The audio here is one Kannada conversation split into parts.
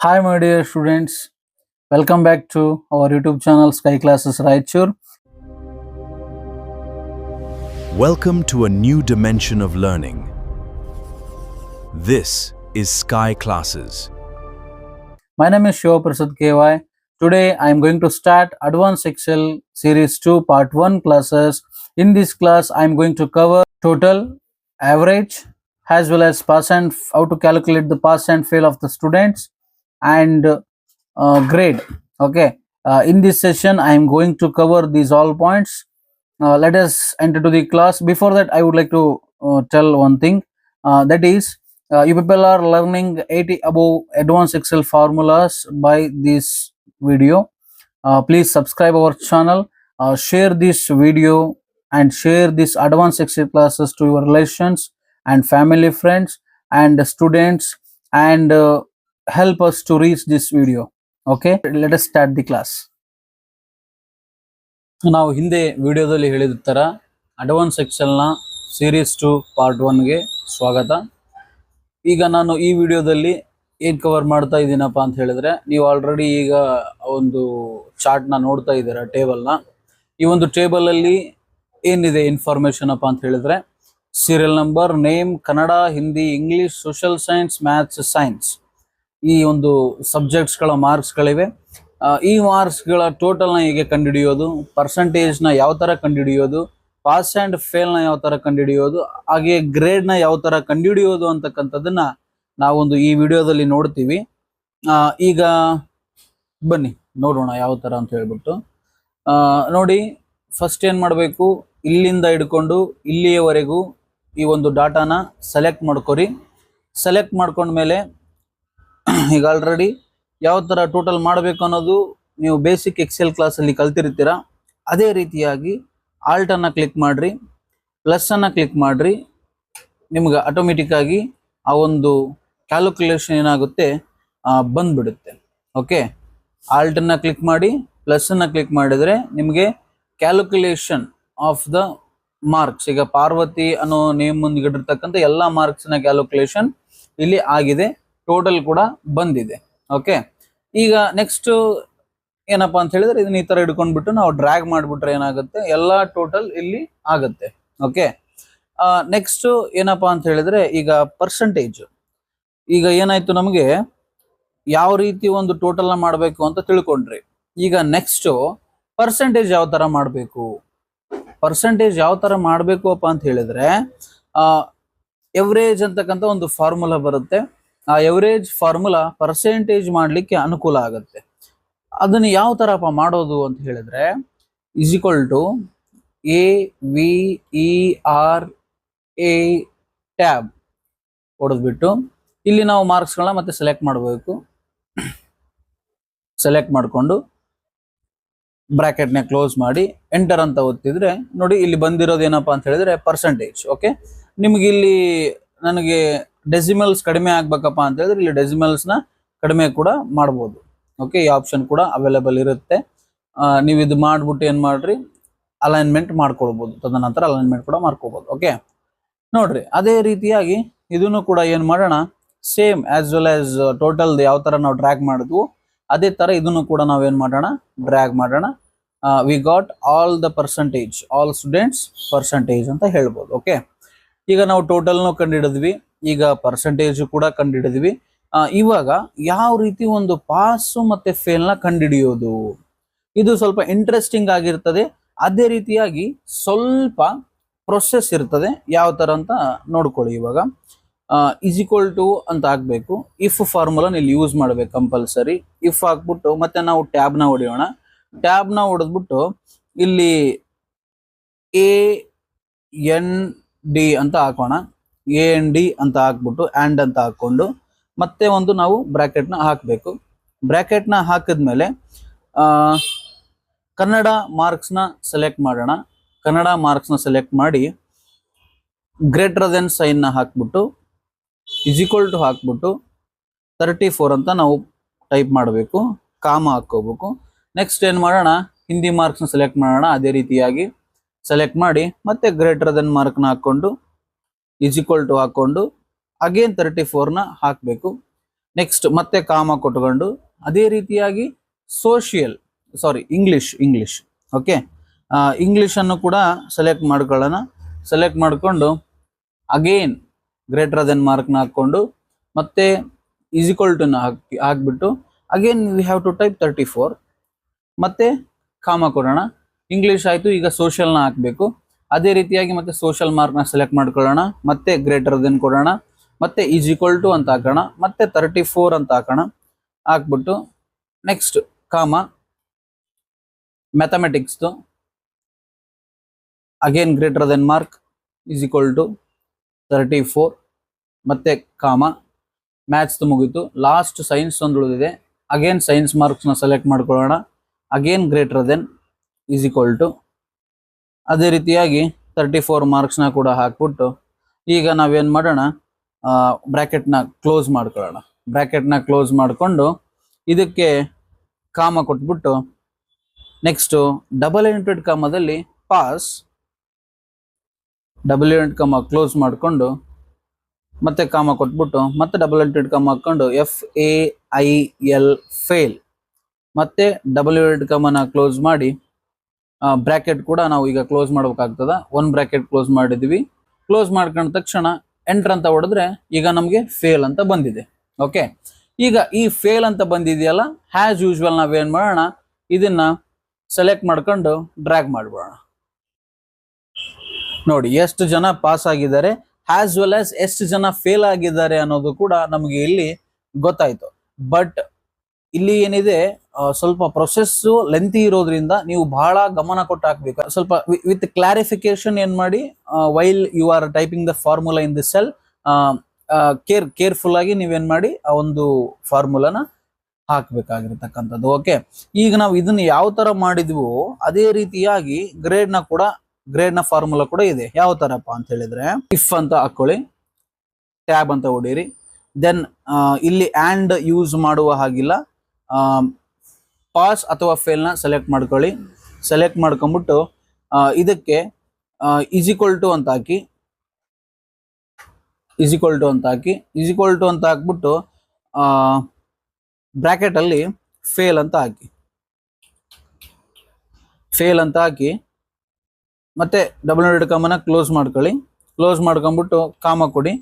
Hi, my dear students. Welcome back to our YouTube channel Sky Classes Raichur. Welcome to a new dimension of learning. This is Sky Classes. My name is Shiva Prasad KY. Today I am going to start Advanced Excel Series 2 Part 1 classes. In this class, I am going to cover total, average, as well as pass and how to calculate the pass and fail of the students and grade. Okay. In this session, I am going to cover these all points. Let us enter to the class. Before that, I would like to tell one thing. That is, you people are learning 80 above advanced Excel formulas by this video. Please subscribe our channel, share this video and share this advanced Excel classes to your relations and family friends and students and help us to reach this video. Okay, let us start the class. ನಾವು ಹಿಂದೆ ವಿಡಿಯೋದಲ್ಲಿ ಹೇಳಿದ ತರ ಅಡ್ವಾನ್ಸ್ ಎಕ್ಸೆಲ್ನ ಸೀರೀಸ್ 2 ಪಾರ್ಟ್ 1ಗೆ ಸ್ವಾಗತ. ಈಗ ನಾನು ಈ ವಿಡಿಯೋದಲ್ಲಿ ಏನು ಕವರ್ ಮಾಡ್ತಾ ಇದ್ದೀನಪ್ಪ ಅಂತ ಹೇಳಿದ್ರೆ, ನೀವು ಆಲ್ರೆಡಿ ಈಗ ಒಂದು ಚಾರ್ಟ್ನ ನೋಡ್ತಾ ಇದ್ದೀರಾ, ಟೇಬಲ್ನ. ಈ ಒಂದು ಟೇಬಲಲ್ಲಿ ಏನಿದೆ ಇನ್ಫಾರ್ಮೇಷನ್ ಅಪ್ಪ ಅಂತ ಹೇಳಿದ್ರೆ, serial number, name, Kannada, Hindi, English, social science, maths, science, ಈ ಒಂದು ಸಬ್ಜೆಕ್ಟ್ಸ್ಗಳ ಮಾರ್ಕ್ಸ್ಗಳಿವೆ. ಈ ಮಾರ್ಕ್ಸ್ಗಳ ಟೋಟಲ್ನ ಹೇಗೆ ಕಂಡುಹಿಡಿಯೋದು, ಪರ್ಸೆಂಟೇಜ್ನ ಯಾವ ಥರ ಕಂಡುಹಿಡಿಯೋದು, ಪಾಸ್ ಆ್ಯಂಡ್ ಫೇಲ್ನ ಯಾವ ಥರ ಕಂಡುಹಿಡಿಯೋದು, ಹಾಗೆ ಗ್ರೇಡ್ನ ಯಾವ ಥರ ಕಂಡುಹಿಡಿಯೋದು ಅಂತಕ್ಕಂಥದ್ದನ್ನ ನಾವೊಂದು ಈ ವಿಡಿಯೋದಲ್ಲಿ ನೋಡ್ತೀವಿ. ಈಗ ಬನ್ನಿ ನೋಡೋಣ ಯಾವ ಥರ ಅಂತ ಹೇಳ್ಬಿಟ್ಟು. ನೋಡಿ, ಫಸ್ಟ್ ಏನು ಮಾಡಬೇಕು, ಇಲ್ಲಿಂದ ಹಿಡ್ಕೊಂಡು ಇಲ್ಲಿಯವರೆಗೂ ಈ ಒಂದು ಡಾಟಾನ ಸೆಲೆಕ್ಟ್ ಮಾಡ್ಕೊರಿ. ಸೆಲೆಕ್ಟ್ ಮಾಡ್ಕೊಂಡ್ಮೇಲೆ ಈಗ ಆಲ್ರೆಡಿ ಯಾವ ಥರ ಟೋಟಲ್ ಮಾಡಬೇಕು ಅನ್ನೋದು ನೀವು ಬೇಸಿಕ್ ಎಕ್ಸೆಲ್ ಕ್ಲಾಸಲ್ಲಿ ಕಲ್ತಿರ್ತೀರ. ಅದೇ ರೀತಿಯಾಗಿ ಆಲ್ಟನ್ನು ಕ್ಲಿಕ್ ಮಾಡಿರಿ, ಪ್ಲಸ್ಸನ್ನು ಕ್ಲಿಕ್ ಮಾಡಿರಿ, ನಿಮ್ಗೆ ಆಟೋಮೆಟಿಕ್ಕಾಗಿ ಆ ಒಂದು ಕ್ಯಾಲ್ಕುಲೇಷನ್ ಏನಾಗುತ್ತೆ ಬಂದ್ಬಿಡುತ್ತೆ. ಓಕೆ, ಆಲ್ಟನ್ನು ಕ್ಲಿಕ್ ಮಾಡಿ ಪ್ಲಸ್ಸನ್ನು ಕ್ಲಿಕ್ ಮಾಡಿದರೆ ನಿಮಗೆ ಕ್ಯಾಲ್ಕುಲೇಷನ್ ಆಫ್ ದ ಮಾರ್ಕ್ಸ್, ಈಗ ಪಾರ್ವತಿ ಅನ್ನೋ ನೇಮ್ ಮುಂದಿಗಿಟ್ಟಿರ್ತಕ್ಕಂಥ ಎಲ್ಲ ಮಾರ್ಕ್ಸ್ನ ಕ್ಯಾಲ್ಕುಲೇಷನ್ ಇಲ್ಲಿ ಆಗಿದೆ, ಟೋಟಲ್ ಕೂಡ ಬಂದಿದೆ. ಓಕೆ, ಈಗ ನೆಕ್ಸ್ಟ್ ಏನಪ್ಪ ಅಂತ ಹೇಳಿದ್ರೆ, ಇದನ್ನ ಈ ತರ ಹಿಡ್ಕೊಂಡ್ಬಿಟ್ಟು ನಾವು ಡ್ರ್ಯಾಗ್ ಮಾಡಿಬಿಟ್ರೆ ಏನಾಗುತ್ತೆ, ಎಲ್ಲ ಟೋಟಲ್ ಇಲ್ಲಿ ಆಗುತ್ತೆ. ಓಕೆ, ನೆಕ್ಸ್ಟ್ ಏನಪ್ಪ ಅಂತ ಹೇಳಿದ್ರೆ, ಈಗ ಪರ್ಸೆಂಟೇಜ್. ಈಗ ಏನಾಯ್ತು, ನಮಗೆ ಯಾವ ರೀತಿ ಒಂದು ಟೋಟಲ್ನ ಮಾಡಬೇಕು ಅಂತ ತಿಳ್ಕೊಂಡ್ರಿ. ಈಗ ನೆಕ್ಸ್ಟ್ ಪರ್ಸೆಂಟೇಜ್ ಯಾವ ತರ ಮಾಡಬೇಕು, ಪರ್ಸೆಂಟೇಜ್ ಯಾವ ತರ ಮಾಡಬೇಕು ಅಪ್ಪ ಅಂತ ಹೇಳಿದ್ರೆ, ಎವರೇಜ್ ಅಂತಕ್ಕಂಥ ಒಂದು ಫಾರ್ಮುಲಾ ಬರುತ್ತೆ. ಆ ಎವರೇಜ್ ಫಾರ್ಮುಲಾ ಪರ್ಸೆಂಟೇಜ್ ಮಾಡಲಿಕ್ಕೆ ಅನುಕೂಲ ಆಗುತ್ತೆ. ಅದನ್ನು ಯಾವ ಥರಪ್ಪ ಮಾಡೋದು ಅಂತ ಹೇಳಿದ್ರೆ, is equal to AVERA tab ಹೊಡೆದ್ಬಿಟ್ಟು ಇಲ್ಲಿ ನಾವು ಮಾರ್ಕ್ಸ್ಗಳನ್ನ ಮತ್ತೆ ಸೆಲೆಕ್ಟ್ ಮಾಡಬೇಕು. ಸೆಲೆಕ್ಟ್ ಮಾಡಿಕೊಂಡು ಬ್ರಾಕೆಟ್ನ ಕ್ಲೋಸ್ ಮಾಡಿ ಎಂಟರ್ ಅಂತ ಒತ್ತಿದ್ರೆ ನೋಡಿ, ಇಲ್ಲಿ ಬಂದಿರೋದು ಏನಪ್ಪಾ ಅಂತ ಹೇಳಿದ್ರೆ ಪರ್ಸೆಂಟೇಜ್. ಓಕೆ, ನಿಮ್ಗೆ ಇಲ್ಲಿ ನನಗೆ ಡೆಸಿಮಲ್ಸ್ ಕಡಿಮೆ ಆಗ್ಬೇಕಪ್ಪ ಅಂತ ಹೇಳಿದ್ರೆ ಇಲ್ಲಿ ಡೆಸಿಮಲ್ಸ್ನ ಕಡಿಮೆ ಕೂಡ ಮಾಡ್ಬೋದು. ಓಕೆ, ಈ ಆಪ್ಷನ್ ಕೂಡ ಅವೈಲೇಬಲ್ ಇರುತ್ತೆ. ನೀವು ಇದು ಮಾಡ್ಬಿಟ್ಟು ಏನು ಮಾಡ್ರಿ, ಅಲೈನ್ಮೆಂಟ್ ಮಾಡ್ಕೊಳ್ಬೋದು, ತದನಂತರ ಅಲೈನ್ಮೆಂಟ್ ಕೂಡ ಮಾಡ್ಕೋಬೋದು. ಓಕೆ, ನೋಡ್ರಿ, ಅದೇ ರೀತಿಯಾಗಿ ಇದನ್ನು ಕೂಡ ಏನು ಮಾಡೋಣ, same as well as total ಯಾವ ಥರ ನಾವು ಡ್ರ್ಯಾಗ್ ಮಾಡಿದ್ವು ಅದೇ ಥರ ಇದನ್ನು ಕೂಡ ನಾವೇನು ಮಾಡೋಣ, ಡ್ರ್ಯಾಗ್ ಮಾಡೋಣ. We got all the percentage, all students percentage ಅಂತ ಹೇಳ್ಬೋದು. ಓಕೆ, ಈಗ ನಾವು ಟೋಟಲ್ನು ಕಂಡುಹಿಡಿದ್ವಿ, ಈಗ ಪರ್ಸೆಂಟೇಜ್ ಕೂಡ ಕಂಡುಹಿಡಿದ್ವಿ. ಇವಾಗ ಯಾವ ರೀತಿ ಒಂದು ಪಾಸು ಮತ್ತೆ ಫೇಲ್ನ ಕಂಡುಹಿಡಿಯೋದು, ಇದು ಸ್ವಲ್ಪ ಇಂಟ್ರೆಸ್ಟಿಂಗ್ ಆಗಿರ್ತದೆ. ಅದೇ ರೀತಿಯಾಗಿ ಸ್ವಲ್ಪ ಪ್ರೊಸೆಸ್ ಇರ್ತದೆ, ಯಾವ ಥರ ಅಂತ ನೋಡ್ಕೊಳ್ಳಿ. ಇವಾಗ ಇಸ್ ಈಕ್ವಲ್ ಟು ಅಂತ ಹಾಕ್ಬೇಕು, ಇಫ್ ಫಾರ್ಮುಲಾನ ಇಲ್ಲಿ ಯೂಸ್ ಮಾಡ್ಬೇಕು ಕಂಪಲ್ಸರಿ. ಇಫ್ ಹಾಕ್ಬಿಟ್ಟು ಮತ್ತೆ ನಾವು ಟ್ಯಾಬ್ನ ಹೊಡೆಯೋಣ. ಟ್ಯಾಬ್ನ ಹೊಡೆದ್ಬಿಟ್ಟು ಇಲ್ಲಿ AND ಅಂತ ಹಾಕೋಣ. AND ಅಂತ ಹಾಕ್ಬಿಟ್ಟು ಆ್ಯಂಡ್ ಅಂತ ಹಾಕ್ಕೊಂಡು ಮತ್ತೆ ಒಂದು ನಾವು ಬ್ರಾಕೆಟ್ನ ಹಾಕಬೇಕು. ಬ್ರಾಕೆಟ್ನ ಹಾಕಿದ್ಮೇಲೆ ಕನ್ನಡ ಮಾರ್ಕ್ಸ್ನ ಸೆಲೆಕ್ಟ್ ಮಾಡೋಣ. ಕನ್ನಡ ಮಾರ್ಕ್ಸ್ನ ಸೆಲೆಕ್ಟ್ ಮಾಡಿ ಗ್ರೇಟರ್ ದೆನ್ ಸೈನ್ನ ಹಾಕ್ಬಿಟ್ಟು ಇಸ್ ಈಕ್ವಲ್ ಟು ಹಾಕ್ಬಿಟ್ಟು 34 ಅಂತ ನಾವು ಟೈಪ್ ಮಾಡಬೇಕು, ಕಾಮ ಹಾಕ್ಕೋಬೇಕು. ನೆಕ್ಸ್ಟ್ ಏನು ಮಾಡೋಣ, ಹಿಂದಿ ಮಾರ್ಕ್ಸ್ನ ಸೆಲೆಕ್ಟ್ ಮಾಡೋಣ. ಅದೇ ರೀತಿಯಾಗಿ ಸೆಲೆಕ್ಟ್ ಮಾಡಿ ಮತ್ತೆ ಗ್ರೇಟರ್ ದೆನ್ ಮಾರ್ಕ್ನ ಹಾಕ್ಕೊಂಡು ಇಸ್ ಈಕ್ವಲ್ ಟು ಹಾಕ್ಕೊಂಡು ಅಗೇನ್ 34ನ ಹಾಕಬೇಕು. ನೆಕ್ಸ್ಟ್ ಮತ್ತೆ ಕಾಮ ಕೊಟ್ಕೊಂಡು ಅದೇ ರೀತಿಯಾಗಿ ಇಂಗ್ಲಿಷ್ ಓಕೆ, ಇಂಗ್ಲಿಷನ್ನು ಕೂಡ ಸೆಲೆಕ್ಟ್ ಮಾಡ್ಕೊಳ್ಳೋಣ. ಸೆಲೆಕ್ಟ್ ಮಾಡಿಕೊಂಡು ಅಗೇನ್ ಗ್ರೇಟರ್ ದೆನ್ ಮಾರ್ಕ್ನ ಹಾಕ್ಕೊಂಡು ಮತ್ತೆ ಈಸ್ ಈಕ್ವಲ್ ಟು ಹಾಕ್ಬಿಟ್ಟು again we have to type 34 ಮತ್ತೆ ಕಾಮ ಕೊಡೋಣ. ಇಂಗ್ಲಿಷ್ ಆಯಿತು, ಈಗ ಸೋಷಿಯಲ್ನ ಹಾಕಬೇಕು. ಅದೇ ರೀತಿಯಾಗಿ ಮತ್ತೆ ಸೋಷಿಯಲ್ ಮಾರ್ಕ್ನ ಸೆಲೆಕ್ಟ್ ಮಾಡ್ಕೊಳ್ಳೋಣ, ಮತ್ತೆ ಗ್ರೇಟರ್ ದೆನ್ ಕೊಡೋಣ, ಮತ್ತೆ ಈಸ್ ಈಕ್ವಲ್ ಟು ಅಂತ ಹಾಕೋಣ, ಮತ್ತೆ 34 ಅಂತ ಹಾಕೋಣ. ಹಾಕ್ಬಿಟ್ಟು ನೆಕ್ಸ್ಟ್ ಕಾಮ ಮ್ಯಾಥಮೆಟಿಕ್ಸ್ದು again greater than mark is equal to 34 ಮತ್ತೆ ಕಾಮ. ಮ್ಯಾಥ್ಸ್ದು ಮುಗೀತು. ಲಾಸ್ಟ್ ಸೈನ್ಸ್ ಒಂದು ಉಳಿದಿದೆ. ಅಗೇನ್ ಸೈನ್ಸ್ ಮಾರ್ಕ್ಸ್ನ ಸೆಲೆಕ್ಟ್ ಮಾಡ್ಕೊಳ್ಳೋಣ. Again greater than is equal to ಅದೇ ರೀತಿಯಾಗಿ 34 ಮಾರ್ಕ್ಸ್ನ ಕೂಡ ಹಾಕ್ಬಿಟ್ಟು ಈಗ ನಾವೇನು ಮಾಡೋಣ, ಬ್ರ್ಯಾಕೆಟ್ನ ಕ್ಲೋಸ್ ಮಾಡ್ಕೊಳ್ಳೋಣ. ಬ್ರ್ಯಾಕೆಟ್ನ ಕ್ಲೋಸ್ ಮಾಡಿಕೊಂಡು ಇದಕ್ಕೆ ಕಾಮ ಕೊಟ್ಬಿಟ್ಟು next double inverted ಕಾಮದಲ್ಲಿ pass, double inverted comma close ಮಾಡಿಕೊಂಡು ಮತ್ತೆ ಕಾಮ ಕೊಟ್ಬಿಟ್ಟು ಮತ್ತೆ ಡಬಲ್ ಇಂಟೆಡ್ ಕಾಮ ಹಾಕ್ಕೊಂಡು FAIL ಫೇಲ್, ಮತ್ತೆ ಡಬಲ್ ಇಂಟೆಡ್ ಕಾಮನ ಕ್ಲೋಸ್ ಮಾಡಿ ಬ್ರ್ಯಾಕೆಟ್ ಕೂಡ ನಾವು ಈಗ ಕ್ಲೋಸ್ ಮಾಡ್ಬೇಕಾಗ್ತದ. ಒಂದು ಬ್ರ್ಯಾಕೆಟ್ ಕ್ಲೋಸ್ ಮಾಡಿದ್ವಿ. ಕ್ಲೋಸ್ ಮಾಡ್ಕೊಂಡ ತಕ್ಷಣ ಎಂಟರ್ ಅಂತ ಹೊಡೆದ್ರೆ ಈಗ ನಮಗೆ ಫೇಲ್ ಅಂತ ಬಂದಿದೆ. ಓಕೆ, ಈಗ ಈ ಫೇಲ್ ಅಂತ ಬಂದಿದೆಯಲ್ಲ, ಹ್ಯಾಸ್ ಯೂಶ್ವಲ್ ನಾವೇನು ಮಾಡೋಣ, ಇದನ್ನ ಸೆಲೆಕ್ಟ್ ಮಾಡ್ಕೊಂಡು ಡ್ರ್ಯಾಗ್ ಮಾಡ್ಬಿಡೋಣ. ನೋಡಿ ಎಷ್ಟು ಜನ ಪಾಸ್ ಆಗಿದ್ದಾರೆ, ಆಸ್ ವೆಲ್ ಆಸ್ ಎಷ್ಟು ಜನ ಫೇಲ್ ಆಗಿದ್ದಾರೆ ಅನ್ನೋದು ಕೂಡ ನಮಗೆ ಇಲ್ಲಿ ಗೊತ್ತಾಯ್ತು. ಬಟ್ ಇಲ್ಲಿ ಏನಿದೆ, ಸ್ವಲ್ಪ ಪ್ರೊಸೆಸ್ ಲೆಂತಿ ಇರೋದ್ರಿಂದ ನೀವು ಬಹಳ ಗಮನ ಕೊಟ್ಟು ಹಾಕ್ಬೇಕು. ಸ್ವಲ್ಪ ವಿತ್ ಕ್ಲಾರಿಫಿಕೇಶನ್ ಏನ್ ಮಾಡಿ, while you are typing the formula in the cell, careful ಆಗಿ ನೀವೇನ್ ಮಾಡಿ ಆ ಒಂದು ಫಾರ್ಮುಲಾನ ಹಾಕ್ಬೇಕಾಗಿರ್ತಕ್ಕಂಥದ್ದು. ಓಕೆ, ಈಗ ನಾವು ಇದನ್ನ ಯಾವ ತರ ಮಾಡಿದ್ವೋ ಅದೇ ರೀತಿಯಾಗಿ ಗ್ರೇಡ್ನ ಫಾರ್ಮುಲಾ ಕೂಡ ಇದೆ. ಯಾವ ತರಪ್ಪ ಅಂತ ಹೇಳಿದ್ರೆ, ಇಫ್ ಅಂತ ಹಾಕೊಳ್ಳಿ, ಟ್ಯಾಬ್ ಅಂತ ಹೊಡೀರಿ. ದೆನ್ ಇಲ್ಲಿ ಆ್ಯಂಡ್ ಯೂಸ್ ಮಾಡುವ ಹಾಗಿಲ್ಲ, ಪಾಸ್ ಅಥವಾ ಫೇಲ್ನ ಸೆಲೆಕ್ಟ್ ಮಾಡ್ಕೊಳ್ಳಿ. ಸೆಲೆಕ್ಟ್ ಮಾಡ್ಕೊಂಬಿಟ್ಟು ಇದಕ್ಕೆ ಈಸ್ ಈಕ್ವಲ್ ಟು ಅಂತ ಹಾಕಿ, ಈಸ್ ಈಕ್ವಲ್ ಟು ಅಂತ ಹಾಕ್ಬಿಟ್ಟು ಬ್ರ್ಯಾಕೆಟಲ್ಲಿ ಫೇಲ್ ಅಂತ ಹಾಕಿ ಮತ್ತೆ ಡಬಲ್ ಇಂಟೆಡ್ ಕಾಮನ ಕ್ಲೋಸ್ ಮಾಡ್ಕೊಳ್ಳಿ. ಕ್ಲೋಸ್ ಮಾಡ್ಕೊಂಬಿಟ್ಟು ಕಾಮ ಕೊಡಿ.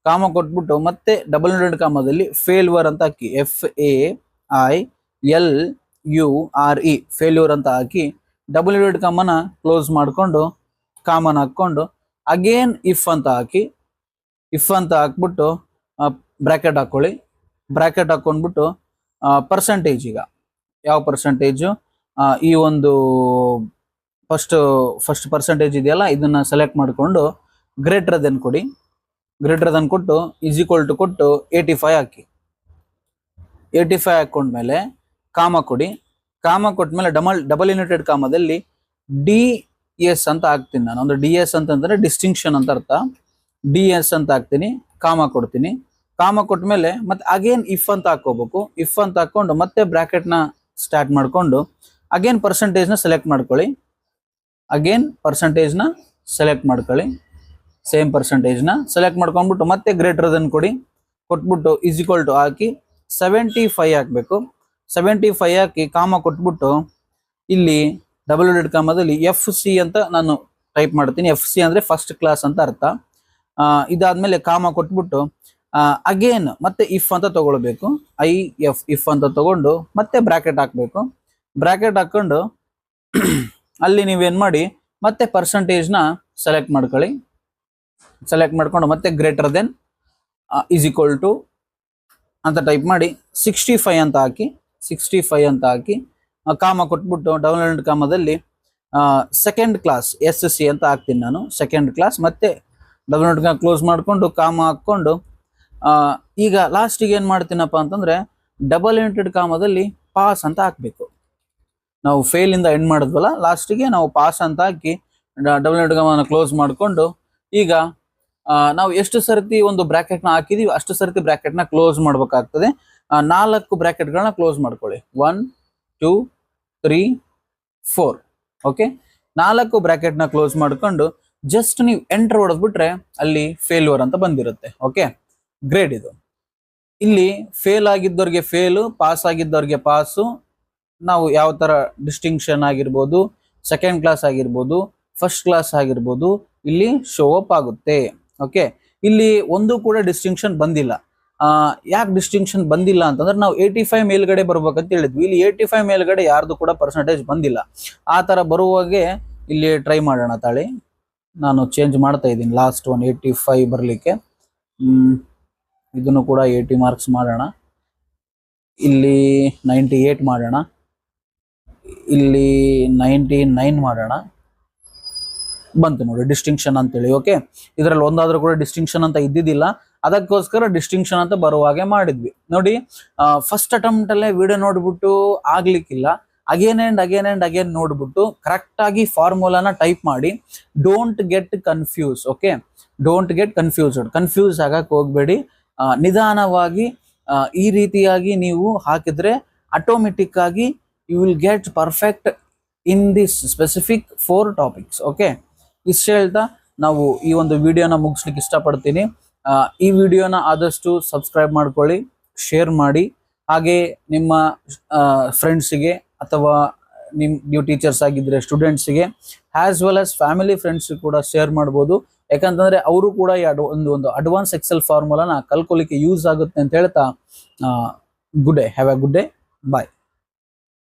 ಕಾಮ ಕೊಟ್ಬಿಟ್ಟು ಮತ್ತೆ ಡಬಲ್ ಇಂಟೆಡ್ ಕಾಮದಲ್ಲಿ ಫೇಲ್ಯೂರ್ ಅಂತ ಹಾಕಿ, FAILURE ಫೇಲ್ಯೂರ್ ಅಂತ ಹಾಕಿ ಡಬಲ್ ಇಂಟೆಡ್ ಕಾಮನ ಕ್ಲೋಸ್ ಮಾಡಿಕೊಂಡು ಕಾಮನ್ ಹಾಕ್ಕೊಂಡು ಅಗೇನ್ ಇಫ್ ಅಂತ ಹಾಕ್ಬಿಟ್ಟು ಬ್ರ್ಯಾಕೆಟ್ ಹಾಕೊಳ್ಳಿ. ಬ್ರ್ಯಾಕೆಟ್ ಹಾಕೊಂಡ್ಬಿಟ್ಟು ಪರ್ಸೆಂಟೇಜ್, ಈಗ ಯಾವ ಪರ್ಸೆಂಟೇಜು, ಈ ಒಂದು ಫಸ್ಟ್ ಪರ್ಸೆಂಟೇಜ್ ಇದೆಯಲ್ಲ, ಇದನ್ನ ಸೆಲೆಕ್ಟ್ ಮಾಡಿಕೊಂಡು ಗ್ರೇಟರ್ ದೆನ್ ಕೊಡಿ. ಗ್ರೇಟರ್ ದೆನ್ ಕೊಟ್ಟು ಈಸ್ ಈಕ್ವಲ್ ಟು ಕೊಟ್ಟು 85 ಹಾಕಿ. 85 ಹಾಕೊಂಡ್ಮೇಲೆ ಕಾಮ ಕೊಡಿ. ಕಾಮ ಕೊಟ್ಮೇಲೆ ಡಬಲ್ ಯುನೈಟೆಡ್ ಕಾಮದಲ್ಲಿ DS ಅಂತ ಹಾಕ್ತೀನಿ ನಾನು. ಒಂದು DS ಅಂತಂದ್ರೆ ಡಿಸ್ಟಿಂಕ್ಷನ್ ಅಂತ ಅರ್ಥ. DS ಅಂತ ಹಾಕ್ತೀನಿ, ಕಾಮ ಕೊಡ್ತೀನಿ. ಕಾಮ ಕೊಟ್ಮೇಲೆ ಮತ್ತೆ ಅಗೇನ್ ಇಫ್ ಅಂತ ಹಾಕೋಬೇಕು. ಇಫ್ ಅಂತ ಹಾಕೊಂಡು ಮತ್ತೆ ಬ್ರಾಕೆಟ್ನ ಸ್ಟಾರ್ಟ್ ಮಾಡ್ಕೊಂಡು ಅಗೇನ್ ಪರ್ಸೆಂಟೇಜ್ನ ಸೆಲೆಕ್ಟ್ ಮಾಡ್ಕೊಳ್ಳಿ. ಸೇಮ್ ಪರ್ಸೆಂಟೇಜ್ನ ಸೆಲೆಕ್ಟ್ ಮಾಡ್ಕೊಂಡ್ಬಿಟ್ಟು ಮತ್ತೆ ಗ್ರೇಟರ್ ದೆನ್ ಕೊಟ್ಬಿಟ್ಟು ಈಸ್ ಈಕ್ವಲ್ ಟು ಹಾಕಿ 75 ಹಾಕಬೇಕು. 75 ಹಾಕಿ ಕಾಮ ಕೊಟ್ಬಿಟ್ಟು ಇಲ್ಲಿ ಡಬಲ್ ಇಂಟೆಡ್ ಕಾಮದಲ್ಲಿ FC ಅಂತ ನಾನು ಟೈಪ್ ಮಾಡ್ತೀನಿ. FC ಅಂದ್ರೆ ಫಸ್ಟ್ ಕ್ಲಾಸ್ ಅಂತ ಅರ್ಥ. ಇದಾದ್ಮೇಲೆ ಕಾಮ ಕೊಟ್ಬಿಟ್ಟು ಅಗೇನ್ ಮತ್ತೆ ಇಫ್ ಅಂತ ತಗೊಳ್ಬೇಕು. ಇಫ್ ಅಂತ ತಗೊಂಡು ಮತ್ತೆ ಬ್ರಾಕೆಟ್ ಹಾಕ್ಬೇಕು. ಬ್ರಾಕೆಟ್ ಹಾಕೊಂಡು ಅಲ್ಲಿ ನೀವೇನ್ ಮಾಡಿ ಮತ್ತೆ ಪರ್ಸೆಂಟೇಜ್ನ ಸೆಲೆಕ್ಟ್ ಮಾಡ್ಕೊಳ್ಳಿ. ಸೆಲೆಕ್ಟ್ ಮಾಡ್ಕೊಂಡು ಮತ್ತೆ greater than is equal to ಅಂತ ಟೈಪ್ ಮಾಡಿ 65 ಅಂತ ಹಾಕಿ ಕಾಮ ಕೊಟ್ಬಿಟ್ಟು ಡಬಲ್ ಇಂಟೆಡ್ ಕಾಮದಲ್ಲಿ ಸೆಕೆಂಡ್ ಕ್ಲಾಸ್ SC ಅಂತ ಹಾಕ್ತೀನಿ ನಾನು. ಸೆಕೆಂಡ್ ಕ್ಲಾಸ್ ಮತ್ತೆ ಡಬಲ್ ಇಂಟೆಡ್ ಕಾಮ ಕ್ಲೋಸ್ ಮಾಡಿಕೊಂಡು ಕಾಮ ಹಾಕ್ಕೊಂಡು ಈಗ ಲಾಸ್ಟಿಗೆ ಏನು ಮಾಡ್ತೀನಪ್ಪ ಅಂತಂದ್ರೆ ಡಬಲ್ ಇಂಟೆಡ್ ಕಾಮದಲ್ಲಿ ಪಾಸ್ ಅಂತ ಹಾಕಬೇಕು. ನಾವು ಫೇಲ್ ಇಂದ ಎಂಡ್ ಮಾಡಿದ್ವಲ್ಲ, ಲಾಸ್ಟಿಗೆ ನಾವು ಪಾಸ್ ಅಂತ ಹಾಕಿ ಡಬಲ್ ಇಂಟೆಡ್ ಕಾಮನ ಕ್ಲೋಸ್ ಮಾಡಿಕೊಂಡು ಈಗ ನಾವು ಎಷ್ಟು ಸರ್ತಿ ಒಂದು ಬ್ರಾಕೆಟ್ನ ಹಾಕಿದೀವಿ ಅಷ್ಟು ಸರ್ತಿ ಬ್ರಾಕೆಟ್ನ ಕ್ಲೋಸ್ ಮಾಡ್ಬೇಕಾಗ್ತದೆ. 4 ಬ್ರಾಕೆಟ್ಗಳನ್ನ ಕ್ಲೋಸ್ ಮಾಡ್ಕೊಳ್ಳಿ. 1 2 3 4. ಓಕೆ, 4 ಬ್ರಾಕೆಟ್ನ ಕ್ಲೋಸ್ ಮಾಡ್ಕೊಂಡು ಜಸ್ಟ್ ನೀವು ಎಂಟರ್ ಹೊಡೆದ್ಬಿಟ್ರೆ ಅಲ್ಲಿ ಫೇಲ್ಯೂರ್ ಅಂತ ಬಂದಿರುತ್ತೆ. ಓಕೆ, ಗ್ರೇಡ್ ಇದು. ಇಲ್ಲಿ ಫೇಲ್ ಆಗಿದ್ದವ್ರಿಗೆ ಫೇಲು, ಪಾಸ್ ಆಗಿದ್ದವ್ರಿಗೆ ಪಾಸು. ನಾವು ಯಾವ ತರ ಡಿಸ್ಟಿಂಕ್ಷನ್ ಆಗಿರ್ಬೋದು, ಸೆಕೆಂಡ್ ಕ್ಲಾಸ್ ಆಗಿರ್ಬೋದು, ಫಸ್ಟ್ ಕ್ಲಾಸ್ ಆಗಿರ್ಬೋದು, ಇಲ್ಲಿ ಶೋ ಅಪ್ ಆಗುತ್ತೆ. ಓಕೆ, ಇಲ್ಲಿ ಒಂದು ಕೂಡ ಡಿಸ್ಟಿಂಕ್ಷನ್ ಬಂದಿಲ್ಲ. ಯಾಕೆ ಡಿಸ್ಟಿಂಕ್ಷನ್ ಬಂದಿಲ್ಲ ಅಂತಂದ್ರೆ ನಾವು 85 ಮೇಲ್ಗಡೆ ಬರ್ಬೇಕಂತ ಹೇಳಿದ್ವಿ. ಇಲ್ಲಿ 85 ಮೇಲ್ಗಡೆ ಯಾರ್ದು ಕೂಡ ಪರ್ಸೆಂಟೇಜ್ ಬಂದಿಲ್ಲ. ಆ ತರ ಬರುವಾಗೆ ಇಲ್ಲಿ ಟ್ರೈ ಮಾಡೋಣ ತಾಳಿ. ನಾನು ಚೇಂಜ್ ಮಾಡ್ತಾ ಇದ್ದೀನಿ ಲಾಸ್ಟ್ ಒನ್ 85 ಬರಲಿಕ್ಕೆ. ಇದನ್ನು ಕೂಡ 80 ಮಾರ್ಕ್ಸ್ ಮಾಡೋಣ. ಇಲ್ಲಿ 98 ಮಾಡೋಣ. ಇಲ್ಲಿ 99 ಮಾಡೋಣ. ಬಂತು ನೋಡಿ ಡಿಸ್ಟಿಂಕ್ಷನ್ ಅಂತೇಳಿ. ಓಕೆ, ಇದರಲ್ಲಿ ಒಂದಾದ್ರೂ ಕೂಡ ಡಿಸ್ಟಿಂಕ್ಷನ್ ಅಂತ ಇದ್ದಿದ್ದಿಲ್ಲ, ಅದಕ್ಕೋಸ್ಕರ ಡಿಸ್ಟಿಂಕ್ಷನ್ ಅಂತ ಬರುವ ಹಾಗೆ ಮಾಡಿದ್ವಿ. ನೋಡಿ, ಫಸ್ಟ್ ಅಟೆಂಪ್ಟ್ ಅಲ್ಲೇ ವಿಡಿಯೋ ನೋಡ್ಬಿಟ್ಟು ಆಗ್ಲಿಕ್ಕಿಲ್ಲ, ಅಗೇನ್ ಅಂಡ್ ಅಗೇನ್ ನೋಡ್ಬಿಟ್ಟು ಕರೆಕ್ಟ್ ಆಗಿ ಫಾರ್ಮುಲಾನ ಟೈಪ್ ಮಾಡಿ. Don't get confuse. Okay, don't get confuse ಆಗಕ್ಕೆ ಹೋಗ್ಬೇಡಿ. ನಿಧಾನವಾಗಿ ಈ ರೀತಿಯಾಗಿ ನೀವು ಹಾಕಿದ್ರೆ ಆಟೋಮೆಟಿಕ್ ಆಗಿ you will get perfect in this specific 4 topics. Okay, ಇಷ್ಟು ಹೇಳ್ತಾ ನಾವು ಈ ಒಂದು ವಿಡಿಯೋನ ಮುಗಿಸ್ಲಿಕ್ಕೆ ಇಷ್ಟಪಡ್ತೀನಿ. ಈ ವಿಡಿಯೋನ ಆದಷ್ಟು ಸಬ್ಸ್ಕ್ರೈಬ್ ಮಾಡ್ಕೊಳ್ಳಿ, ಶೇರ್ ಮಾಡಿ, ಹಾಗೆ ನಿಮ್ಮ ಫ್ರೆಂಡ್ಸಿಗೆ ಅಥವಾ ನೀವು ಟೀಚರ್ಸ್ ಆಗಿದ್ರೆ ಸ್ಟೂಡೆಂಟ್ಸಿಗೆ as well as family friends ಕೂಡ ಶೇರ್ ಮಾಡ್ಬೋದು. ಯಾಕಂತಂದ್ರೆ ಅವರು ಕೂಡ ಈ ಒಂದು ಅಡ್ವಾನ್ಸ್ ಎಕ್ಸೆಲ್ ಫಾರ್ಮುಲಾನ ಕಲ್ಕೊಳ್ಳಿಕ್ಕೆ ಯೂಸ್ ಆಗುತ್ತೆ ಅಂತ ಹೇಳ್ತಾ good day, have a good day, bye.